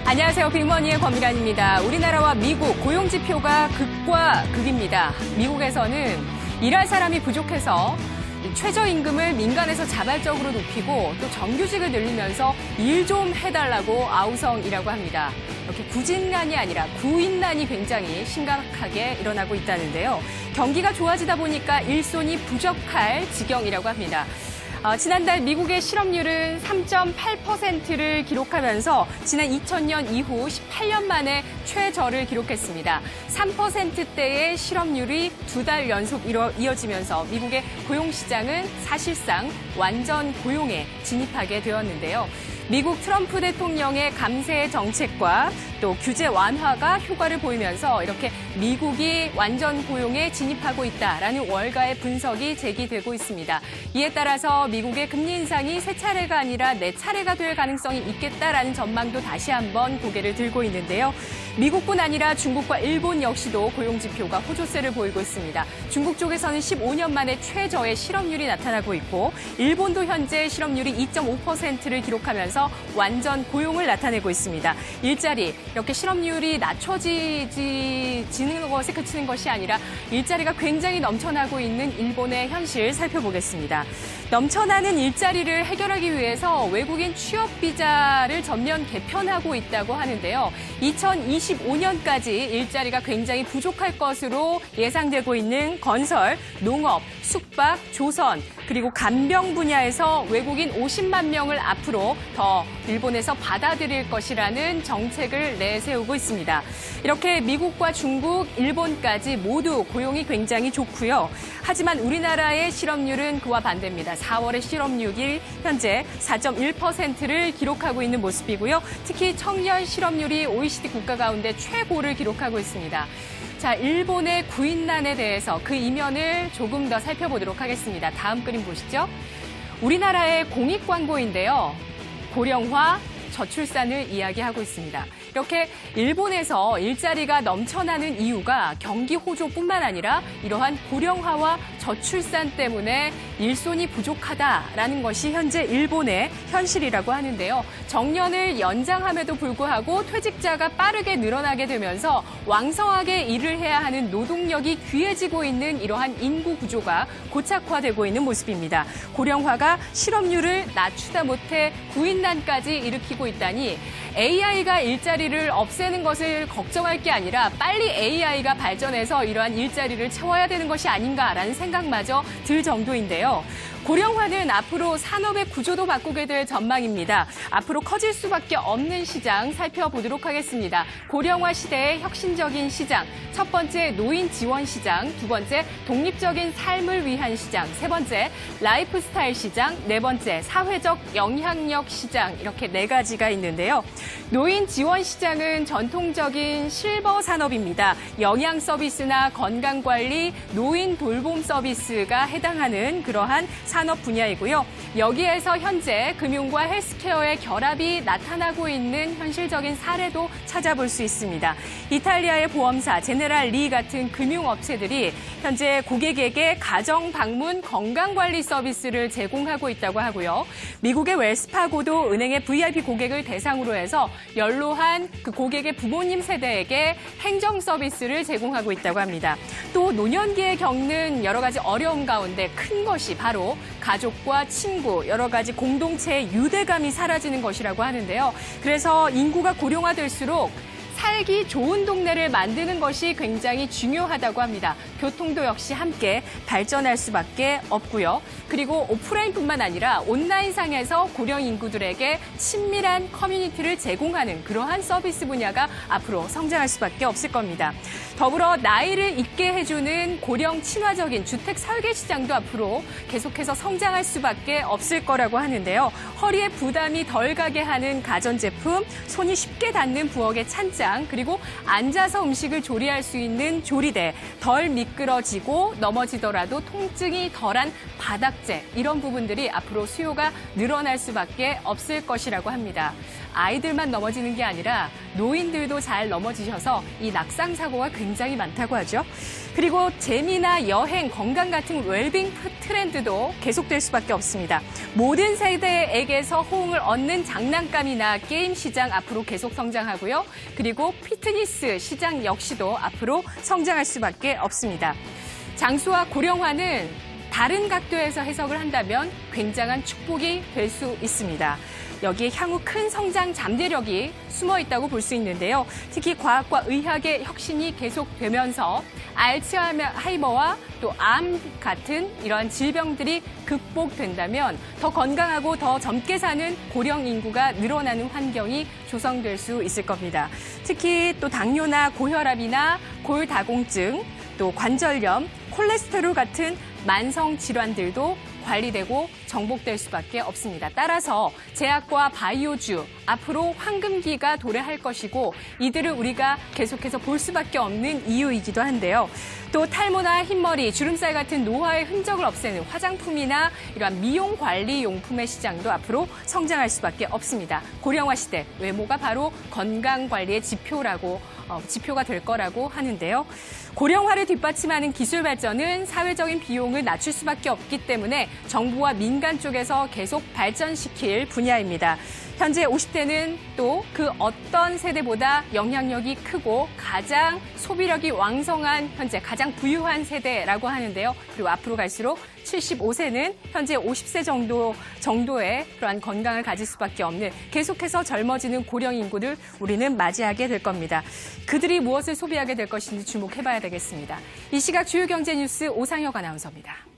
안녕하세요. 빅머니의 권미란입니다. 우리나라와 미국 고용지표가 극과 극입니다. 미국에서는 일할 사람이 부족해서 최저임금을 민간에서 자발적으로 높이고 또 정규직을 늘리면서 일 좀 해달라고 아우성이라고 합니다. 이렇게 구진난이 아니라 구인난이 굉장히 심각하게 일어나고 있다는데요. 경기가 좋아지다 보니까 일손이 부족할 지경이라고 합니다. 지난달 미국의 실업률은 3.8%를 기록하면서 지난 2000년 이후 18년 만에 최저를 기록했습니다. 3%대의 실업률이 2달 연속 이어지면서 미국의 고용시장은 사실상 완전 고용에 진입하게 되었는데요. 미국 트럼프 대통령의 감세 정책과 또 규제 완화가 효과를 보이면서 이렇게 미국이 완전 고용에 진입하고 있다라는 월가의 분석이 제기되고 있습니다. 이에 따라서 미국의 금리 인상이 세 차례가 아니라 네 차례가 될 가능성이 있겠다라는 전망도 다시 한번 고개를 들고 있는데요. 미국뿐 아니라 중국과 일본 역시도 고용지표가 호조세를 보이고 있습니다. 중국 쪽에서는 15년 만에 최저의 실업률이 나타나고 있고 일본도 현재 실업률이 2.5%를 기록하면서 완전 고용을 나타내고 있습니다. 일자리, 이렇게 실업률이 낮춰지는 것에 그치는 것이 아니라 일자리가 굉장히 넘쳐나고 있는 일본의 현실 살펴보겠습니다. 넘쳐나는 일자리를 해결하기 위해서 외국인 취업비자를 전면 개편하고 있다고 하는데요. 2025년까지 일자리가 굉장히 부족할 것으로 예상되고 있는 건설, 농업, 숙박, 조선, 그리고 간병 분야에서 외국인 50만 명을 앞으로 더 일본에서 받아들일 것이라는 정책을 내세우고 있습니다. 이렇게 미국과 중국, 일본까지 모두 고용이 굉장히 좋고요. 하지만 우리나라의 실업률은 그와 반대입니다. 4월의 실업률이 현재 4.1%를 기록하고 있는 모습이고요. 특히 청년 실업률이 OECD 국가 가운데 최고를 기록하고 있습니다. 자, 일본의 구인난에 대해서 그 이면을 조금 더 살펴보도록 하겠습니다. 다음 그림 보시죠. 우리나라의 공익 광고인데요. 고령화, 저출산을 이야기하고 있습니다. 이렇게 일본에서 일자리가 넘쳐나는 이유가 경기 호조뿐만 아니라 이러한 고령화와 저출산 때문에 일손이 부족하다라는 것이 현재 일본의 현실이라고 하는데요. 정년을 연장함에도 불구하고 퇴직자가 빠르게 늘어나게 되면서 왕성하게 일을 해야 하는 노동력이 귀해지고 있는 이러한 인구 구조가 고착화되고 있는 모습입니다. 고령화가 실업률을 낮추다 못해 구인난까지 일으키고 있다니 AI가 일자리를 없애는 것을 걱정할 게 아니라 빨리 AI가 발전해서 이러한 일자리를 채워야 되는 것이 아닌가라는 생각마저 들 정도인데요. 고령화는 앞으로 산업의 구조도 바꾸게 될 전망입니다. 앞으로 커질 수밖에 없는 시장 살펴보도록 하겠습니다. 고령화 시대의 혁신적인 시장, 첫 번째 노인 지원 시장, 두 번째 독립적인 삶을 위한 시장, 세 번째 라이프스타일 시장, 네 번째 사회적 영향력 시장, 이렇게 네 가지가 있는데요. 노인 지원 시장은 전통적인 실버 산업입니다. 영양 서비스나 건강 관리, 노인 돌봄 서비스가 해당하는 그러한 산업 분야이고요. 여기에서 현재 금융과 헬스케어의 결합이 나타나고 있는 현실적인 사례도 찾아볼 수 있습니다. 이탈리아의 보험사 제네랄 리 같은 금융업체들이 현재 고객에게 가정 방문 건강관리 서비스를 제공하고 있다고 하고요. 미국의 웰스파고도 은행의 VIP 고객을 대상으로 해서 연로한 그 고객의 부모님 세대에게 행정 서비스를 제공하고 있다고 합니다. 또 노년기에 겪는 여러 가지 어려움 가운데 큰 것이 바로 가족과 친구, 여러 가지 공동체의 유대감이 사라지는 것이라고 하는데요. 그래서 인구가 고령화될수록 살기 좋은 동네를 만드는 것이 굉장히 중요하다고 합니다. 교통도 역시 함께 발전할 수밖에 없고요. 그리고 오프라인뿐만 아니라 온라인상에서 고령 인구들에게 친밀한 커뮤니티를 제공하는 그러한 서비스 분야가 앞으로 성장할 수밖에 없을 겁니다. 더불어 나이를 잊게 해주는 고령 친화적인 주택 설계 시장도 앞으로 계속해서 성장할 수밖에 없을 거라고 하는데요. 허리에 부담이 덜 가게 하는 가전제품, 손이 쉽게 닿는 부엌의 찬장, 그리고 앉아서 음식을 조리할 수 있는 조리대, 덜 미끄러지고 넘어지더라도 통증이 덜한 바닥재, 이런 부분들이 앞으로 수요가 늘어날 수밖에 없을 것이라고 합니다. 아이들만 넘어지는 게 아니라 노인들도 잘 넘어지셔서 이 낙상 사고가 굉장히 많다고 하죠. 그리고 재미나 여행, 건강 같은 웰빙 트렌드도 계속될 수밖에 없습니다. 모든 세대에게서 호응을 얻는 장난감이나 게임 시장 앞으로 계속 성장하고요. 그리고 피트니스 시장 역시도 앞으로 성장할 수밖에 없습니다. 장수와 고령화는 다른 각도에서 해석을 한다면 굉장한 축복이 될 수 있습니다. 여기에 향후 큰 성장 잠재력이 숨어 있다고 볼 수 있는데요. 특히 과학과 의학의 혁신이 계속되면서 알츠하이머와 또 암 같은 이러한 질병들이 극복된다면 더 건강하고 더 젊게 사는 고령 인구가 늘어나는 환경이 조성될 수 있을 겁니다. 특히 또 당뇨나 고혈압이나 골다공증, 또 관절염, 콜레스테롤 같은 만성 질환들도 관리되고 정복될 수밖에 없습니다. 따라서 제약과 바이오주, 앞으로 황금기가 도래할 것이고 이들을 우리가 계속해서 볼 수밖에 없는 이유이기도 한데요. 또 탈모나 흰머리, 주름살 같은 노화의 흔적을 없애는 화장품이나 이러한 미용 관리 용품의 시장도 앞으로 성장할 수밖에 없습니다. 고령화 시대, 외모가 바로 건강 관리의 지표가 될 거라고 하는데요. 고령화를 뒷받침하는 기술 발전은 사회적인 비용을 낮출 수밖에 없기 때문에 정부와 민간 쪽에서 계속 발전시킬 분야입니다. 현재 50대는 또 그 어떤 세대보다 영향력이 크고 가장 소비력이 왕성한 현재 가장 부유한 세대라고 하는데요. 그리고 앞으로 갈수록 75세는 현재 50세 정도의 그러한 건강을 가질 수밖에 없는 계속해서 젊어지는 고령 인구를 우리는 맞이하게 될 겁니다. 그들이 무엇을 소비하게 될 것인지 주목해봐야 되겠습니다. 이 시각 주요 경제 뉴스 오상혁 아나운서입니다.